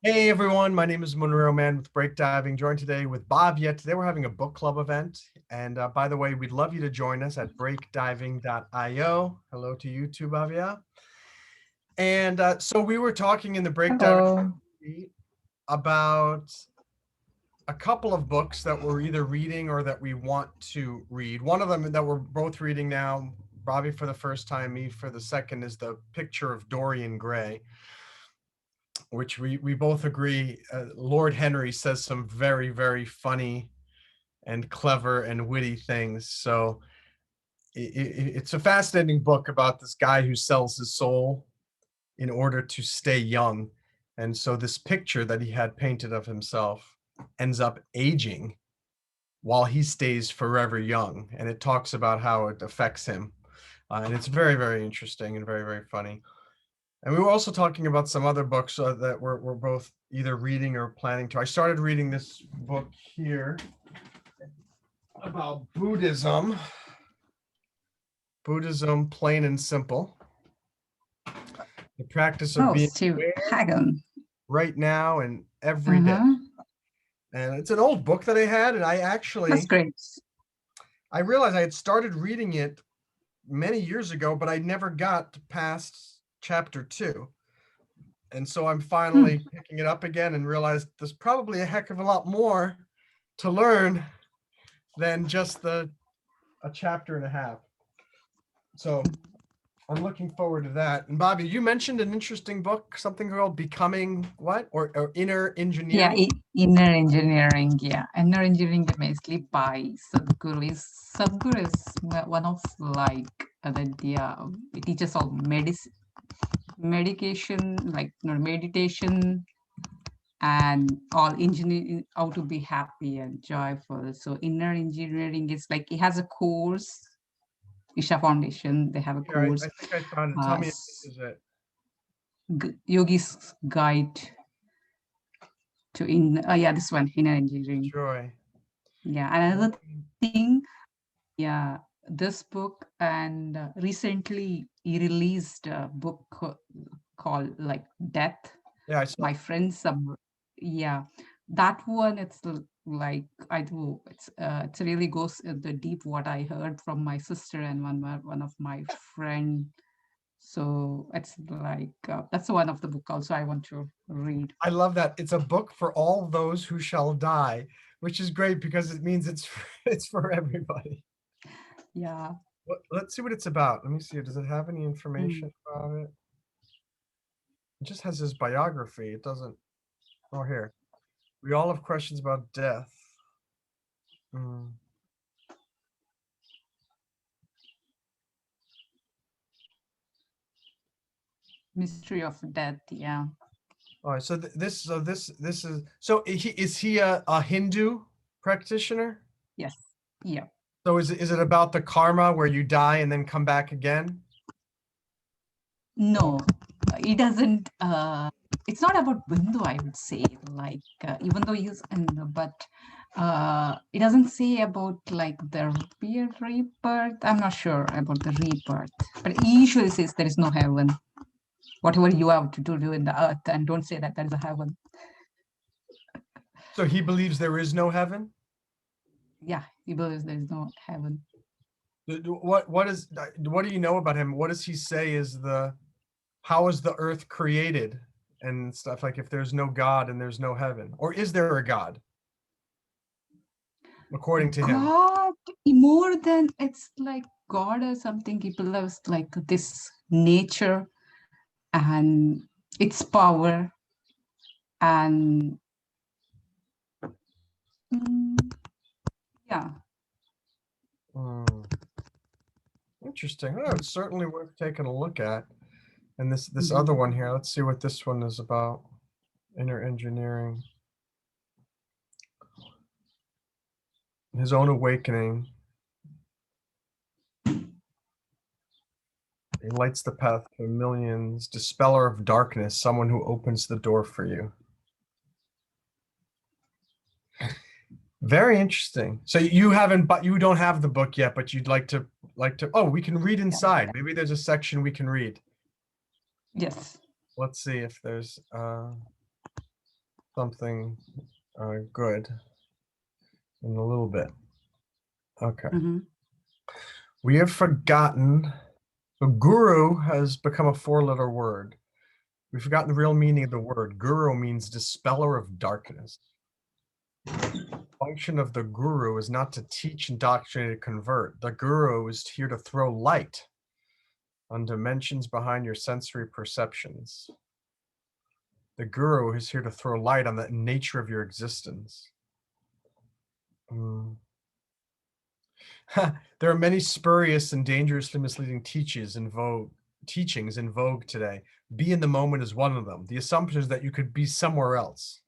Hey everyone, my name is Monroe Man with Break Diving, joined today with Bhavya. Today we're having a book club event. And by the way, we'd love you to join us at breakdiving.io. Hello to you too, Bhavya. And so we were talking in the Break Diving Hello. about a couple of books that we're either reading or that we want to read. One of them that we're both reading now, Bhavya for the first time, me for the second, is The Picture of Dorian Gray, which we both agree Lord Henry says some very, very funny and clever and witty things. So it's a fascinating book about this guy who sells his soul in order to stay young. And so this picture that he had painted of himself ends up aging while he stays forever young. And it talks about how it affects him. And it's very, very interesting and very, very funny. And we were also talking about some other books that we're both either reading or planning to. I started reading this book here about Buddhism. Buddhism, Plain and Simple. The practice of being Steve aware Hagen. right now and every day. And it's an old book that I had, and That's great. I realized I had started reading it many years ago, but I never got past chapter 2. And so I'm finally picking it up again and realized there's probably a heck of a lot more to learn than just a chapter and a half. So I'm looking forward to that. And Bobby, you mentioned an interesting book, something called Becoming what? Or Inner Engineering? Yeah, Inner Engineering. Yeah, Inner Engineering basically by Sadhguru. Sadhguru is one of he teaches all medication, meditation, and all engineering, how to be happy and joyful. So Inner Engineering is like he has a course. Isha Foundation, they have a course. I think I found it. Tell me if this is it. Yogi's Guide to this one, Inner Engineering. Joy. Yeah, another thing, this book, and recently he released a book called like Death. Yeah, I saw. My friends, that one, it's like it really goes into deep what I heard from my sister and one of my friend. So it's like that's one of the book also I want to read. I love that. It's a book for all those who shall die, which is great because it means it's for everybody. Yeah. Let's see what it's about. Let me see. Does it have any information about it? It just has his biography. It doesn't. Oh, here. We all have questions about death. Mystery of Death. Yeah. All right. So this is. So is he a Hindu practitioner? Yes. Yeah. So is it about the karma where you die and then come back again? No, it doesn't. It's not about Bindu, I would say. Like even though he's, but it doesn't say about like the rebirth. I'm not sure about the rebirth, but he usually says there is no heaven. Whatever you have to do in the earth, and don't say that there is a heaven. So he believes there is no heaven? Yeah, he believes there is no heaven. What do you know about him? What does he say is how is the earth created and stuff, like if there's no God and there's no heaven? Or is there a God? According to him. God, more than it's like God or something, he believes like this nature and its power and yeah. Interesting. Oh, it's certainly worth taking a look at. And this other one here, let's see what this one is about. Inner Engineering. His own awakening. He lights the path for millions. Dispeller of darkness, someone who opens the door for you. Very interesting. So you don't have the book yet, but you'd like to. Oh, we can read inside. Maybe there's a section we can read. Yes. Let's see if there's something good in a little bit. Okay. Mm-hmm. We have forgotten. So guru has become a 4-letter word. We've forgotten the real meaning of the word. Guru means dispeller of darkness. The function of the guru is not to teach, indoctrinate, and convert. The guru is here to throw light on dimensions behind your sensory perceptions. The guru is here to throw light on the nature of your existence. There are many spurious and dangerously misleading teachings in vogue today. Be in the moment is one of them. The assumption is that you could be somewhere else.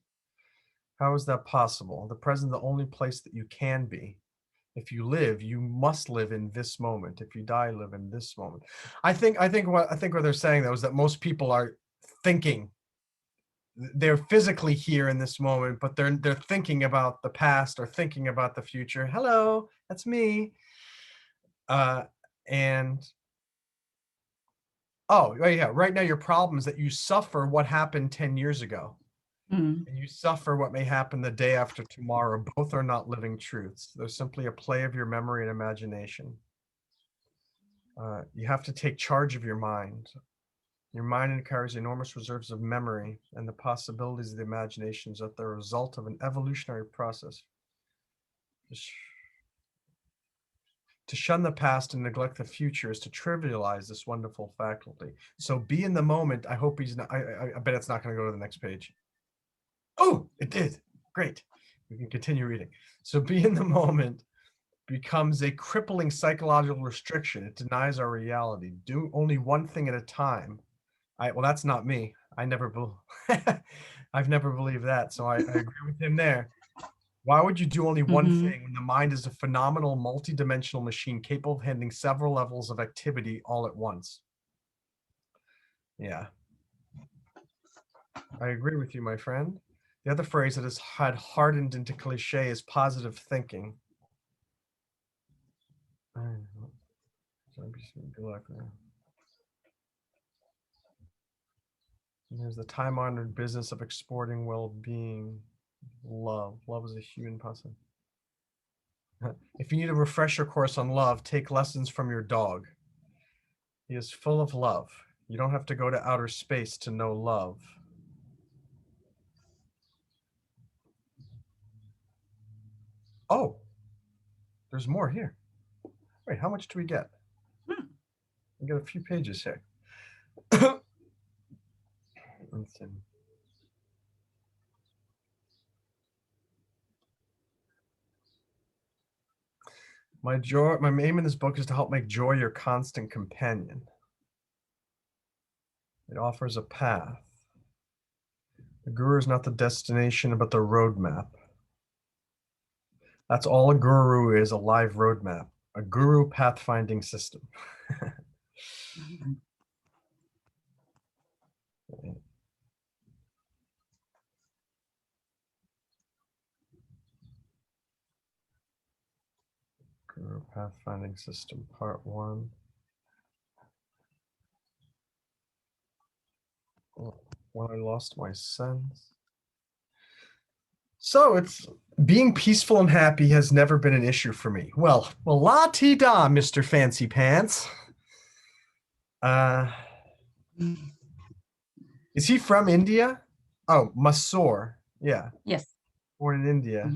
How is that possible? The present is the only place that you can be. If you live, you must live in this moment. If you die, live in this moment. I think what they're saying though is that most people are thinking. They're physically here in this moment, but they're thinking about the past or thinking about the future. Hello, that's me. And oh yeah, right now your problem is that you suffer what happened 10 years ago. Mm. And you suffer what may happen the day after tomorrow. Both are not living truths. They're simply a play of your memory and imagination. You have to take charge of your mind. Your mind carries enormous reserves of memory, and the possibilities of the imagination is the result of an evolutionary process. To shun the past and neglect the future is to trivialize this wonderful faculty. So be in the moment. I hope he's not, I bet it's not going to go to the next page. Oh, it did. Great. We can continue reading. So be in the moment becomes a crippling psychological restriction. It denies our reality. Do only one thing at a time. Well, that's not me. I've never believed that. So I agree with him there. Why would you do only one thing when the mind is a phenomenal multidimensional machine capable of handling several levels of activity all at once? Yeah. I agree with you, my friend. The other phrase that has had hardened into cliche is positive thinking. There's the time-honored business of exporting well-being. Love. Love is a human person. If you need a refresher course on love, take lessons from your dog. He is full of love. You don't have to go to outer space to know love. Oh, there's more here. Wait, how much do we get? We get a few pages here. My aim in this book is to help make joy your constant companion. It offers a path. The guru is not the destination, but the roadmap. That's all a guru is, a live roadmap, a guru pathfinding system. Guru pathfinding system, part 1. When I lost my sense. So it's being peaceful and happy has never been an issue for me. Well, la-ti-da, Mr. Fancy Pants. Is he from India? Oh, Mysore. Yeah. Yes. Born in India.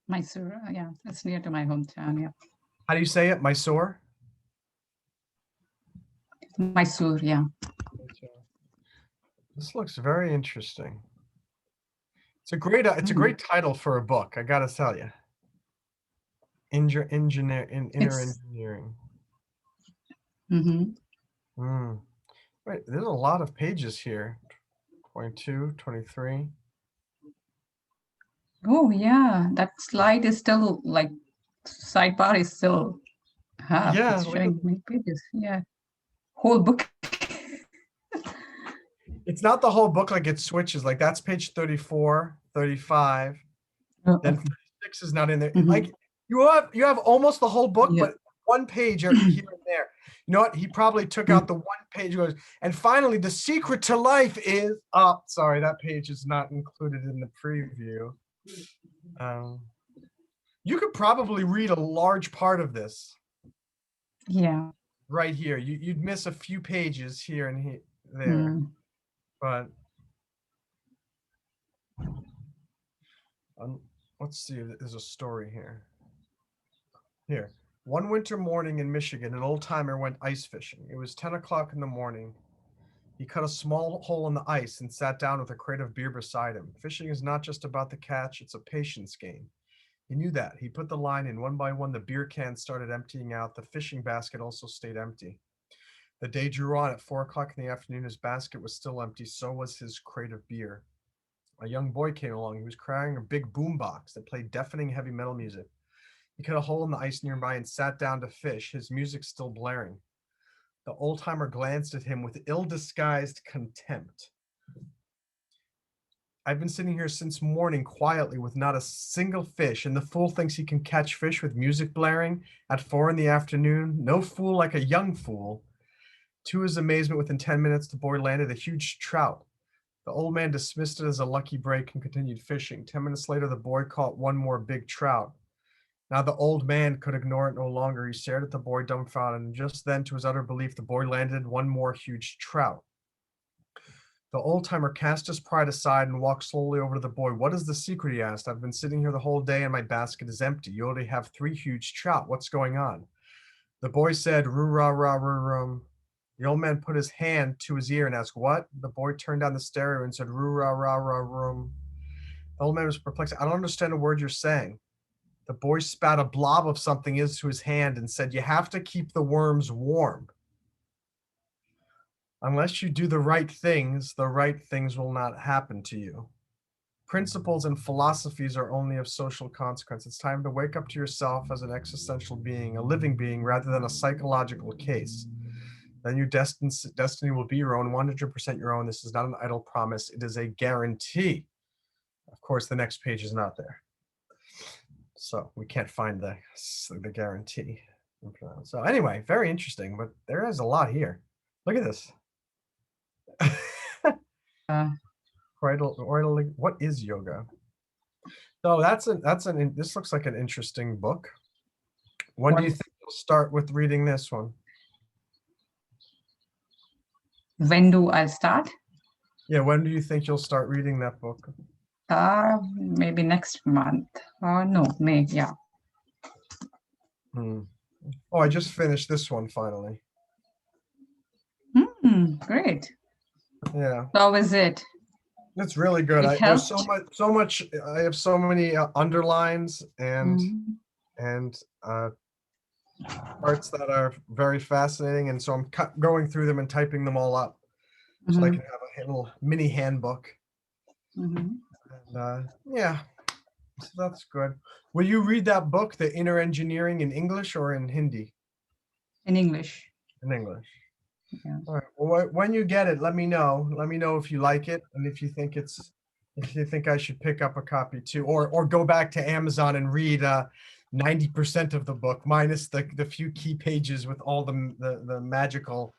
Mysore. Yeah, it's near to my hometown. Yeah. How do you say it? Mysore? Mysore, yeah. This looks very interesting. It's a great title for a book, I gotta tell you. Inner engineering. Wait, there's a lot of pages here. 22, 23. Oh yeah, that slide is still like sidebar is still it's showing many pages. Yeah, whole book. It's not the whole book, like it switches. Like that's page 34, 35. Then 36 is not in there. Like you have almost the whole book, but one page here and there. You know what? He probably took out the one page. Goes, and finally, the secret to life is. Oh, sorry, that page is not included in the preview. You could probably read a large part of this. Yeah. Right here. You'd miss a few pages here and there. But let's see. There's a story here. Here. One winter morning in Michigan, an old timer went ice fishing. It was 10 o'clock in the morning. He cut a small hole in the ice and sat down with a crate of beer beside him. Fishing is not just about the catch, it's a patience game. He knew that. He put the line in. One by one, the beer cans started emptying out. The fishing basket also stayed empty. The day drew on. At 4 o'clock in the afternoon, his basket was still empty. So was his crate of beer. A young boy came along. He was carrying a big boombox that played deafening heavy metal music. He cut a hole in the ice nearby and sat down to fish, his music still blaring. The old-timer glanced at him with ill-disguised contempt. I've been sitting here since morning quietly with not a single fish, and the fool thinks he can catch fish with music blaring at 4 in the afternoon. No fool like a young fool. To his amazement, within 10 minutes, the boy landed a huge trout. The old man dismissed it as a lucky break and continued fishing. 10 minutes later, the boy caught one more big trout. Now the old man could ignore it no longer. He stared at the boy dumbfounded, and just then, to his utter belief, the boy landed one more huge trout. The old-timer cast his pride aside and walked slowly over to the boy. What is the secret? He asked. I've been sitting here the whole day and my basket is empty. You already have 3 huge trout. What's going on? The boy said, roo-ra-ra-ra-rum. The old man put his hand to his ear and asked, what? The boy turned down the stereo and said, roo-ra-ra-ra-rum. The old man was perplexed. I don't understand a word you're saying. The boy spat a blob of something into his hand and said, you have to keep the worms warm. Unless you do the right things will not happen to you. Principles and philosophies are only of social consequence. It's time to wake up to yourself as an existential being, a living being, rather than a psychological case. Then your destiny will be your own, 100% your own. This is not an idle promise. It is a guarantee. Of course, the next page is not there. So we can't find the guarantee. So anyway, very interesting, but there is a lot here. Look at this. What is yoga? So this looks like an interesting book. When do you think you'll start with reading this one? When do I start? Yeah, when do you think you'll start reading that book? Maybe next month. No, May, yeah. Oh, I just finished this one finally. Great. Yeah. How was it? It's really good. There's so much. I have so many underlines and parts that are very fascinating, and so I'm going through them and typing them all up so I can have a little mini handbook. And yeah, so that's good. Will you read that book, The Inner Engineering, in English or in Hindi? In English. In English. Yeah. All right. Well, when you get it, let me know. Let me know if you like it and if you think I should pick up a copy too, or go back to Amazon and read 90% of the book minus the few key pages with all the magical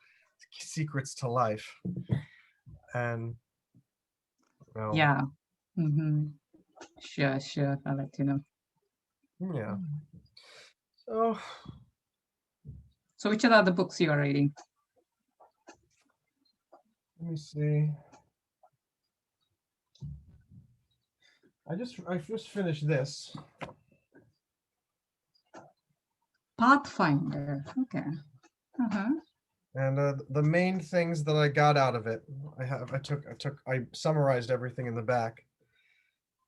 secrets to life. And yeah. Sure. I'll let you know. Yeah. So which are the other books you are reading? Let me see. I just finished this. Pathfinder. Okay. And the main things that I got out of it, I summarized everything in the back.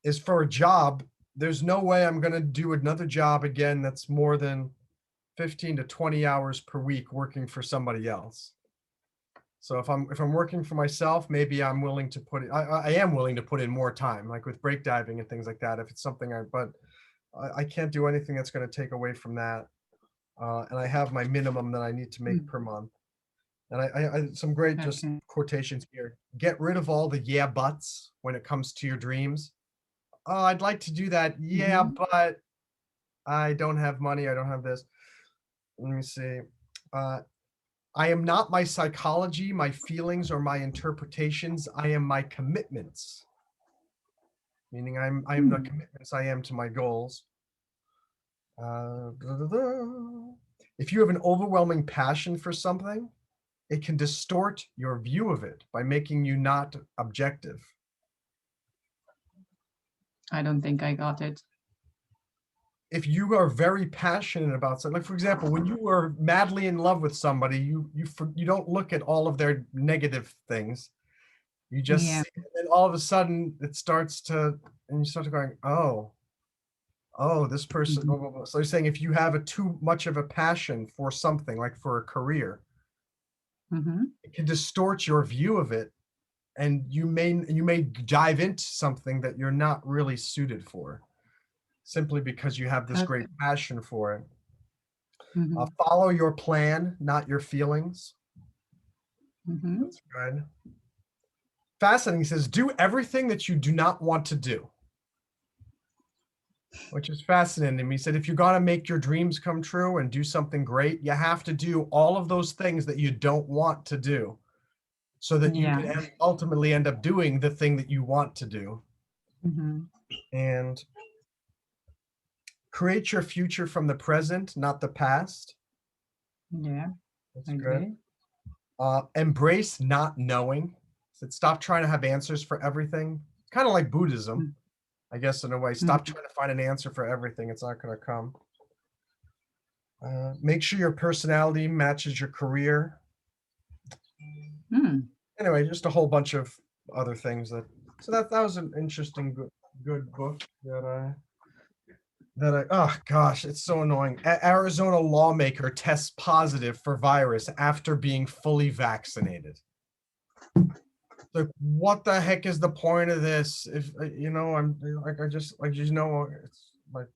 Is for a job, there's no way I'm going to do another job again that's more than 15 to 20 hours per week working for somebody else. So if I'm working for myself, maybe I'm willing to put it. I am willing to put in more time, like with break diving and things like that. If it's something but I can't do anything that's going to take away from that. And I have my minimum that I need to make per month. And I some great just quotations here. Get rid of all the yeah buts when it comes to your dreams. Oh, I'd like to do that. Yeah, but I don't have money. I don't have this. Let me see. I am not my psychology, my feelings, or my interpretations. I am my commitments. Meaning I am the commitments I am to my goals. Da, da, da. If you have an overwhelming passion for something, it can distort your view of it by making you not objective. I don't think I got it. If you are very passionate about something, like for example, when you are madly in love with somebody, you don't look at all of their negative things. You just Yeah. see it, and then all of a sudden it starts to, and you start to going, oh, this person. Blah, blah, blah. So you're saying if you have a too much of a passion for something, like for a career, it can distort your view of it, and you may dive into something that you're not really suited for, simply because you have this great passion for it. Follow your plan, not your feelings. That's good. Fascinating. He says, do everything that you do not want to do, which is fascinating. He said, if you're going to make your dreams come true and do something great, you have to do all of those things that you don't want to do, so that you can ultimately end up doing the thing that you want to do. And create your future from the present, not the past. Yeah. That's good. Embrace not knowing. So stop trying to have answers for everything. Kind of like Buddhism, I guess, in a way. Stop trying to find an answer for everything. It's not going to come. Make sure your personality matches your career. Anyway, just a whole bunch of other things so that was an interesting, good book oh gosh, it's so annoying. Arizona lawmaker tests positive for virus after being fully vaccinated. Like, what the heck is the point of this? If I'm like, it's like,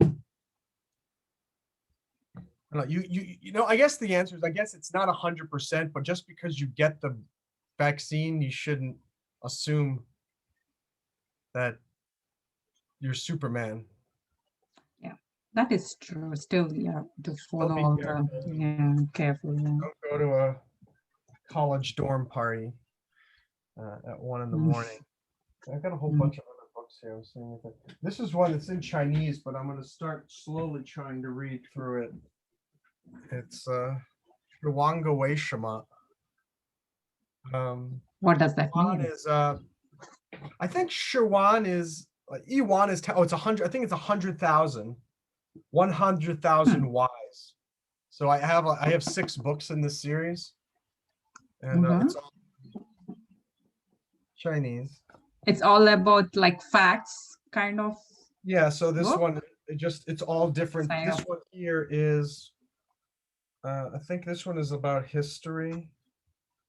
I guess the answer is, I guess it's not 100%, but just because you get the vaccine, you shouldn't assume that you're Superman. Yeah, that is true. Still, yeah, to follow be all careful. careful. Yeah. Don't go to a college dorm party at 1 a.m. I've got a whole bunch of other books here. I'm seeing if this is one that's in Chinese, but I'm going to start slowly trying to read through it. It's Shuwanga Wei Shima. What does that mean? Is I think Shuwan is Iwan is it's 100. I think it's 100,000. 100,000 Ys. So I have 6 books in this series, and it's all Chinese. It's all about like facts, kind of. Yeah. So this one, it's all different. Sign This up. one here is, I think this one is about history,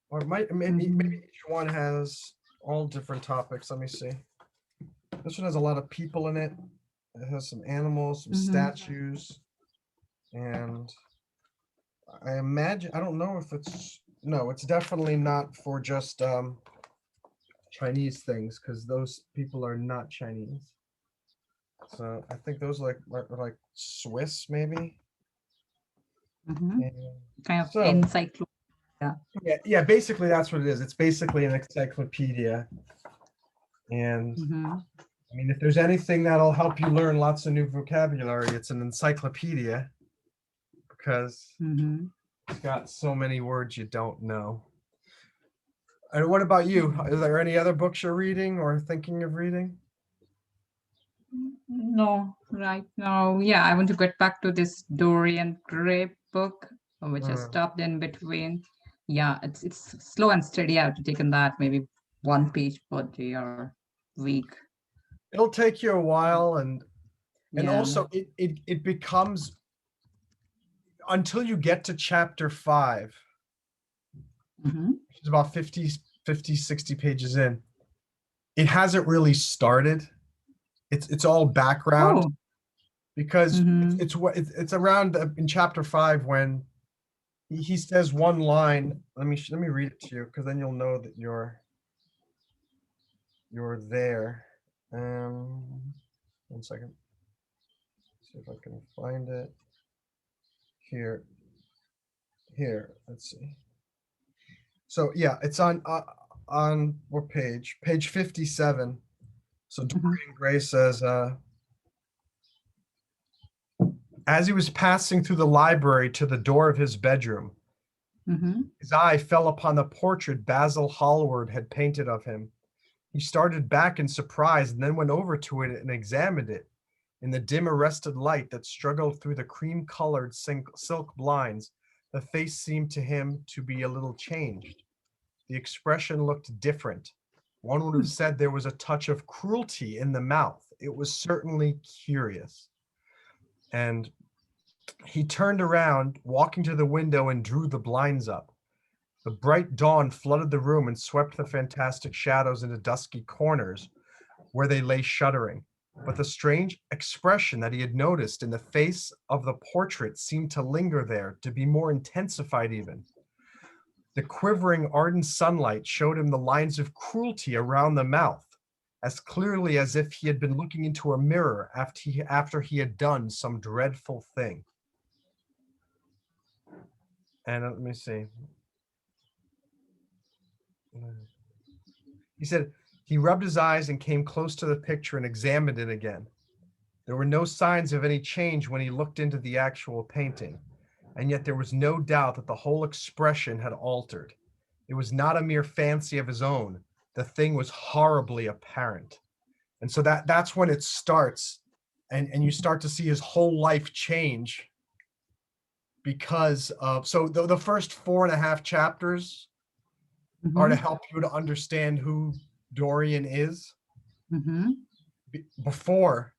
or maybe each one has all different topics. Let me see. This one has a lot of people in it. It has some animals, some statues, and I imagine, I don't know if it's definitely not for just Chinese things, because those people are not Chinese. So I think those are like Swiss, maybe. Kind of encyclopedia. Yeah, basically that's what it is. It's basically an encyclopedia. And I mean, if there's anything that'll help you learn lots of new vocabulary, it's an encyclopedia, because it's got so many words you don't know. And what about you? Are there any other books you're reading or thinking of reading? No, right now, yeah, I want to get back to this Dorian Gray book, which I stopped in between. Yeah, it's slow and steady. I have to take in that maybe 1 page per day or week. It'll take you a while, and also it becomes, until you get to chapter 5, which is about 50, 60 pages in, it hasn't really started. It's all background, because it's around in chapter 5 when he says one line. Let me read it to you, because then you'll know that you're there. 1 second. See if I can find it here. Let's see. So yeah, it's on what page? Page 57. So Mhm, Dorian Gray says, as he was passing through the library to the door of his bedroom, mhm, his eye fell upon the portrait Basil Hallward had painted of him. He started back in surprise and then went over to it and examined it. In the dim arrested light that struggled through the cream-colored silk blinds, the face seemed to him to be a little changed. The expression looked different. One would have mm, said there was a touch of cruelty in the mouth. It was certainly curious. And he turned around, walking to the window, and drew the blinds up. The bright dawn flooded the room and swept the fantastic shadows into dusky corners where they lay shuddering. But the strange expression that he had noticed in the face of the portrait seemed to linger there, to be more intensified even. The quivering, ardent sunlight showed him the lines of cruelty around the mouth, as clearly as if he had been looking into a mirror after he had done some dreadful thing. And let me see. He said he rubbed his eyes and came close to the picture and examined it again. There were no signs of any change when he looked into the actual painting, and yet there was no doubt that the whole expression had altered. It was not a mere fancy of his own. The thing was horribly apparent. And so that's when it starts, and you start to see his whole life change because of so the first 4.5 chapters are to mhm, help you to understand who Dorian is mhm, before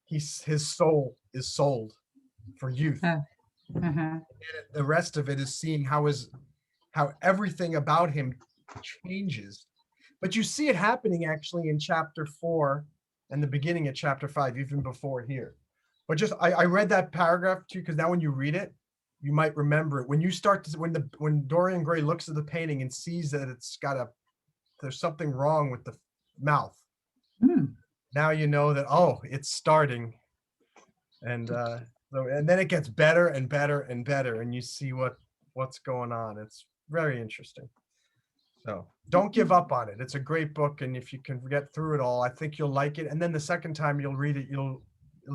his soul is sold for youth. uh, uh-huh, The rest of it is seeing how everything about him changes. But you see it happening actually in chapter 4 and the beginning of chapter 5, even before here. But just I read that paragraph to you because now when you read it, you might remember it. When you start to when Dorian Gray looks at the painting and sees that there's something wrong with the mouth. mm, Now you know that, oh, it's starting. And so and then it gets better and better and better, and you see what's going on. It's very interesting. So don't give up on it. It's a great book, and if you can get through it all, I think you'll like it. And then the second time you'll read it, you'll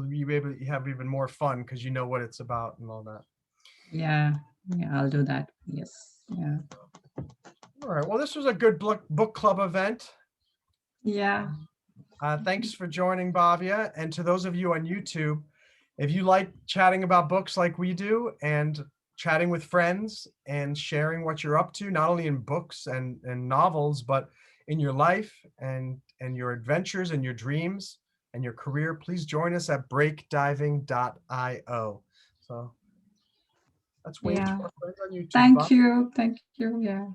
be able to have even more fun because you know what it's about and all that. yeah, yeah, I'll do that. Yes, yeah, All right. Well, this was a good book club event. yeah, Thanks for joining, Bhavya. And to those of you on YouTube, if you like chatting about books like we do and chatting with friends and sharing what you're up to, not only in books and novels, but in your life and your adventures and your dreams and your career, please join us at breakdiving.io. So let's wave to yeah. our friends on YouTube. Bhavya. Thank you, yeah.